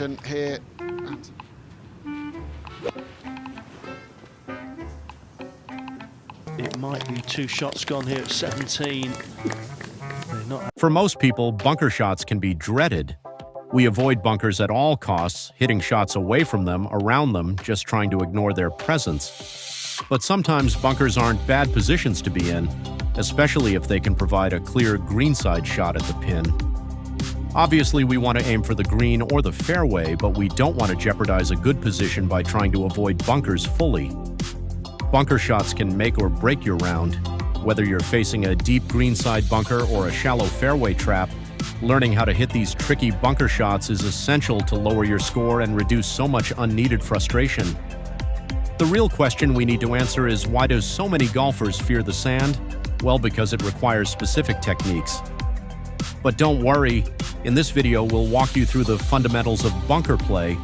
selection here. It might be 2 shots gone here at 17. For most people, bunker shots can be dreaded. We avoid bunkers at all costs, hitting shots away from them, around them, just trying to ignore their presence. But sometimes bunkers aren't bad positions to be in, especially if they can provide a clear greenside shot at the pin. Obviously, we want to aim for the green or the fairway, but we don't want to jeopardize a good position by trying to avoid bunkers fully. Bunker shots can make or break your round. Whether you're facing a deep greenside bunker or a shallow fairway trap, learning how to hit these tricky bunker shots is essential to lower your score and reduce so much unneeded frustration. The real question we need to answer is, why do so many golfers fear the sand? Well, because it requires specific techniques. But don't worry, in this video we'll walk you through the fundamentals of bunker play.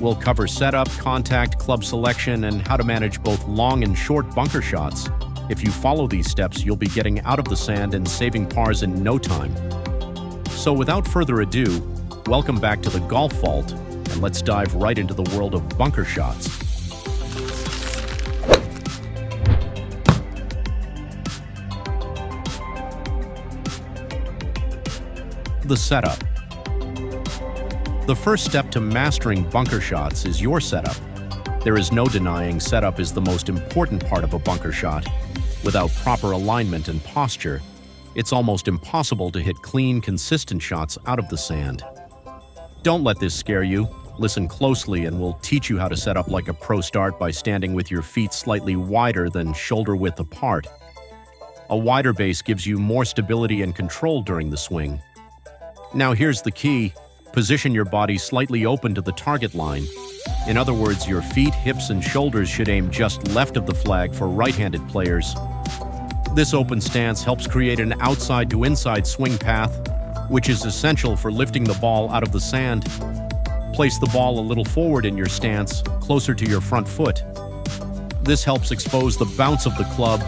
We'll cover setup, contact, club selection, and how to manage both long and short bunker shots. If you follow these steps, you'll be getting out of the sand and saving pars in no time. So without further ado, welcome back to the Golf Vault, and let's dive right into the world of bunker shots. The setup. The first step to mastering bunker shots is your setup. There is no denying setup is the most important part of a bunker shot. Without proper alignment and posture, it's almost impossible to hit clean, consistent shots out of the sand. Don't let this scare you. Listen closely and we'll teach you how to set up like a pro start by standing with your feet slightly wider than shoulder width apart. A wider base gives you more stability and control during the swing. Now here's the key. Position your body slightly open to the target line. In other words, your feet, hips, and shoulders should aim just left of the flag for right-handed players. This open stance helps create an outside to inside swing path, which is essential for lifting the ball out of the sand. Place the ball a little forward in your stance, closer to your front foot. This helps expose the bounce of the club,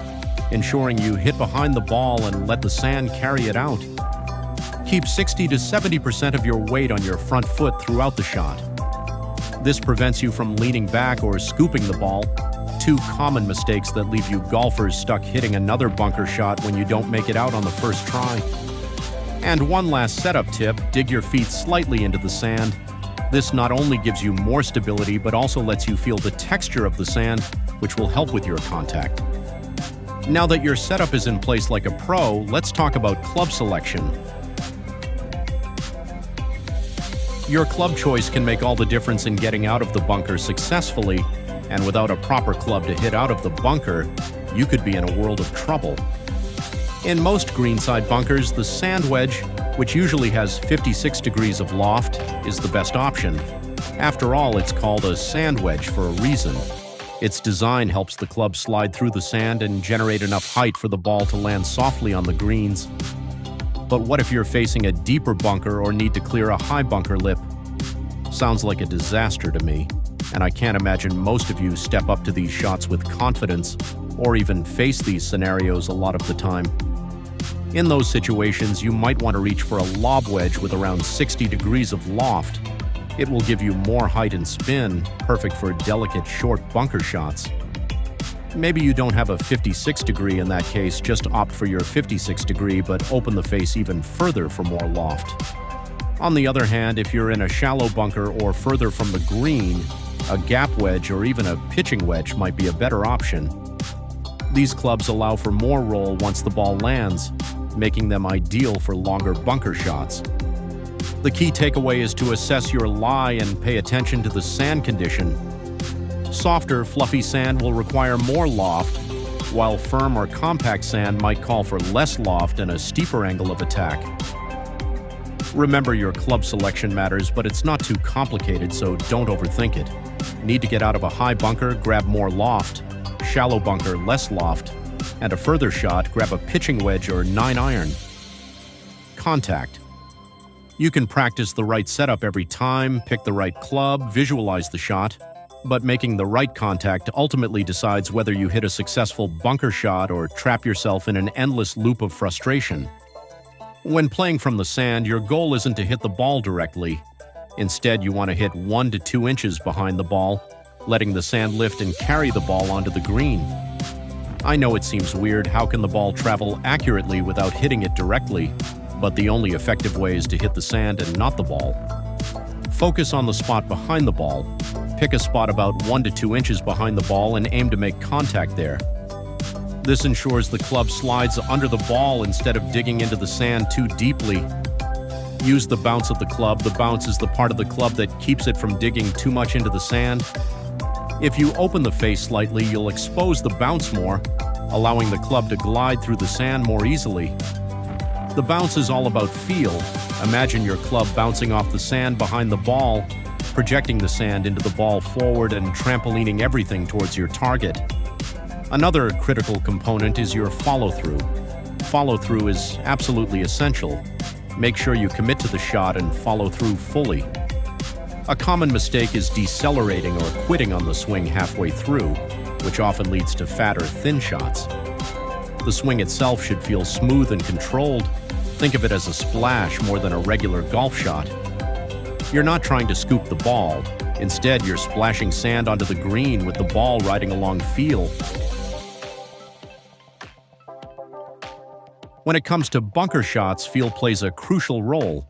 ensuring you hit behind the ball and let the sand carry it out. Keep 60 to 70% of your weight on your front foot throughout the shot. This prevents you from leaning back or scooping the ball, two common mistakes that leave you golfers stuck hitting another bunker shot when you don't make it out on the first try. And one last setup tip, dig your feet slightly into the sand. This not only gives you more stability, but also lets you feel the texture of the sand, which will help with your contact. Now that your setup is in place like a pro, let's talk about club selection. Your club choice can make all the difference in getting out of the bunker successfully, and without a proper club to hit out of the bunker, you could be in a world of trouble. In most greenside bunkers, the sand wedge, which usually has 56 degrees of loft, is the best option. After all, it's called a sand wedge for a reason. Its design helps the club slide through the sand and generate enough height for the ball to land softly on the greens. But what if you're facing a deeper bunker or need to clear a high bunker lip? Sounds like a disaster to me, and I can't imagine most of you step up to these shots with confidence or even face these scenarios a lot of the time. In those situations, you might want to reach for a lob wedge with around 60 degrees of loft. It will give you more height and spin, perfect for delicate short bunker shots. Maybe you don't have a 56 degree in that case, just opt for your 56 degree, but open the face even further for more loft. On the other hand, if you're in a shallow bunker or further from the green, a gap wedge or even a pitching wedge might be a better option. These clubs allow for more roll once the ball lands, making them ideal for longer bunker shots. The key takeaway is to assess your lie and pay attention to the sand condition. Softer, fluffy sand will require more loft, while firm or compact sand might call for less loft and a steeper angle of attack. Remember, your club selection matters, but it's not too complicated, so don't overthink it. Need to get out of a high bunker? Grab more loft. Shallow bunker, less loft. And a further shot, grab a pitching wedge or 9-iron. Contact. You can practice the right setup every time, pick the right club, visualize the shot. But making the right contact ultimately decides whether you hit a successful bunker shot or trap yourself in an endless loop of frustration. When playing from the sand, your goal isn't to hit the ball directly. Instead, you want to hit 1 to 2 inches behind the ball, letting the sand lift and carry the ball onto the green. I know it seems weird, how can the ball travel accurately without hitting it directly? But the only effective way is to hit the sand and not the ball. Focus on the spot behind the ball. Pick a spot about 1 to 2 inches behind the ball and aim to make contact there. This ensures the club slides under the ball instead of digging into the sand too deeply. Use the bounce of the club. The bounce is the part of the club that keeps it from digging too much into the sand. If you open the face slightly, you'll expose the bounce more, allowing the club to glide through the sand more easily. The bounce is all about feel. Imagine your club bouncing off the sand behind the ball, projecting the sand into the ball forward and trampolining everything towards your target. Another critical component is your follow-through. Follow-through is absolutely essential. Make sure you commit to the shot and follow through fully. A common mistake is decelerating or quitting on the swing halfway through, which often leads to fat or thin shots. The swing itself should feel smooth and controlled. Think of it as a splash more than a regular golf shot. You're not trying to scoop the ball. Instead, you're splashing sand onto the green with the ball riding along feel. When it comes to bunker shots, feel plays a crucial role.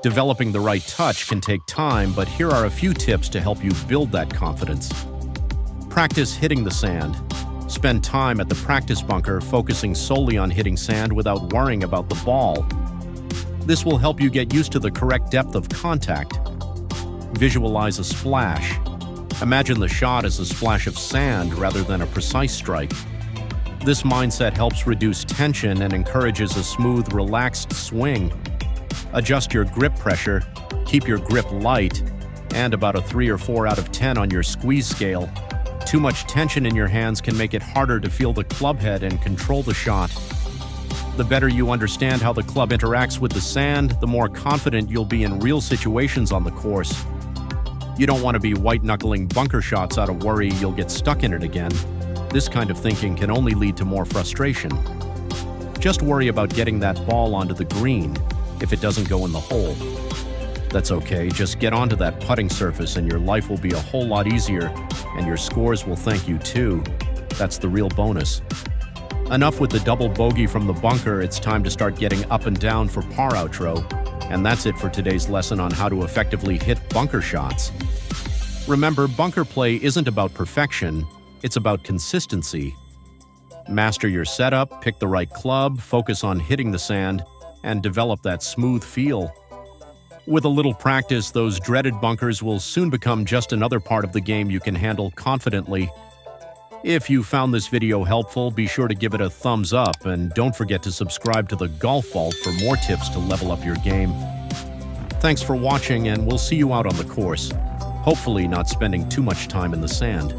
Developing the right touch can take time, but here are a few tips to help you build that confidence. Practice hitting the sand. Spend time at the practice bunker focusing solely on hitting sand without worrying about the ball. This will help you get used to the correct depth of contact. Visualize a splash. Imagine the shot as a splash of sand rather than a precise strike. This mindset helps reduce tension and encourages a smooth, relaxed swing. Adjust your grip pressure, keep your grip light, and about a 3 or 4 out of 10 on your squeeze scale. Too much tension in your hands can make it harder to feel the club head and control the shot. The better you understand how the club interacts with the sand, the more confident you'll be in real situations on the course. You don't want to be white-knuckling bunker shots out of worry you'll get stuck in it again. This kind of thinking can only lead to more frustration. Just worry about getting that ball onto the green. If it doesn't go in the hole, that's okay. Just get onto that putting surface and your life will be a whole lot easier, and your scores will thank you too. That's the real bonus. Enough with the double bogey from the bunker. It's time to start getting up and down for par outro. And that's it for today's lesson on how to effectively hit bunker shots. Remember, bunker play isn't about perfection, it's about consistency. Master your setup, pick the right club, focus on hitting the sand, and develop that smooth feel. With a little practice, those dreaded bunkers will soon become just another part of the game you can handle confidently. If you found this video helpful, be sure to give it a thumbs up, and don't forget to subscribe to the Golf Vault for more tips to level up your game. Thanks for watching, and we'll see you out on the course, hopefully not spending too much time in the sand.